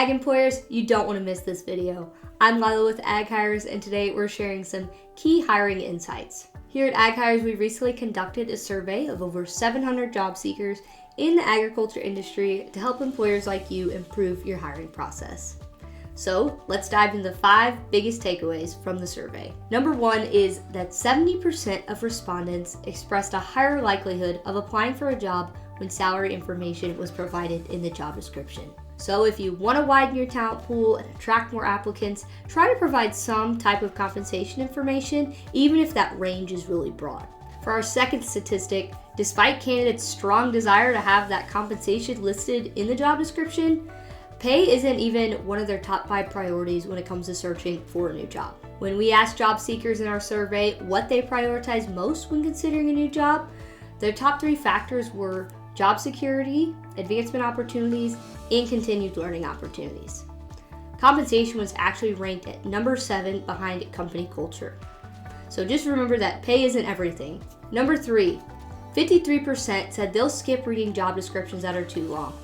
Ag employers, you don't want to miss this video. I'm Lila with AgHires, and today we're sharing some key hiring insights. Here at AgHires, we recently conducted a survey of over 700 job seekers in the agriculture industry to help employers like you improve your hiring process. So let's dive into the 5 biggest takeaways from the survey. Number 1 is that 70% of respondents expressed a higher likelihood of applying for a job when salary information was provided in the job description. So if you want to widen your talent pool and attract more applicants, try to provide some type of compensation information, even if that range is really broad. For our second statistic, despite candidates' strong desire to have that compensation listed in the job description, pay isn't even one of their top 5 priorities when it comes to searching for a new job. When we asked job seekers in our survey what they prioritize most when considering a new job, their top 3 factors were job security, advancement opportunities, and continued learning opportunities. Compensation was actually ranked at number 7 behind company culture. So just remember that pay isn't everything. Number 3, 53% said they'll skip reading job descriptions that are too long,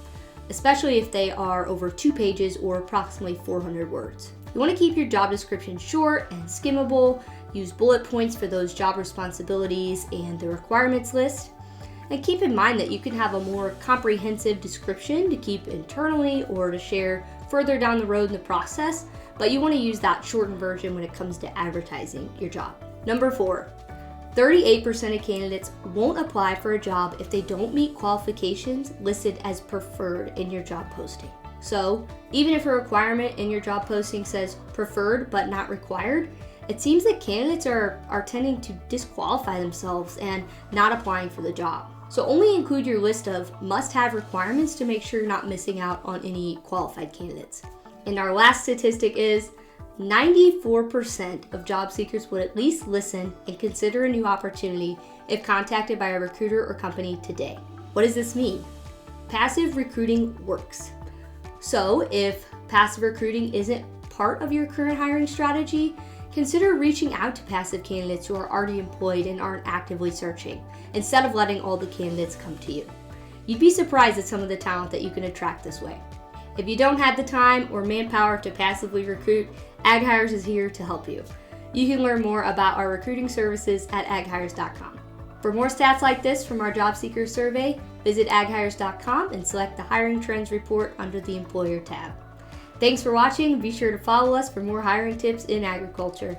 especially if they are over 2 pages or approximately 400 words. You want to keep your job description short and skimmable, use bullet points for those job responsibilities and the requirements list. And keep in mind that you can have a more comprehensive description to keep internally or to share further down the road in the process, but you want to use that shortened version when it comes to advertising your job. Number 4, 38% of candidates won't apply for a job if they don't meet qualifications listed as preferred in your job posting. So, even if a requirement in your job posting says preferred but not required, it seems that candidates are tending to disqualify themselves and not applying for the job. So only include your list of must-have requirements to make sure you're not missing out on any qualified candidates. And our last statistic is 94% of job seekers would at least listen and consider a new opportunity if contacted by a recruiter or company today. What does this mean? Passive recruiting works. So if passive recruiting isn't part of your current hiring strategy, consider reaching out to passive candidates who are already employed and aren't actively searching, instead of letting all the candidates come to you. You'd be surprised at some of the talent that you can attract this way. If you don't have the time or manpower to passively recruit, AgHires is here to help you. You can learn more about our recruiting services at aghires.com. For more stats like this from our job seeker survey, visit aghires.com and select the Hiring Trends report under the Employer tab. Thanks for watching. Be sure to follow us for more hiring tips in agriculture.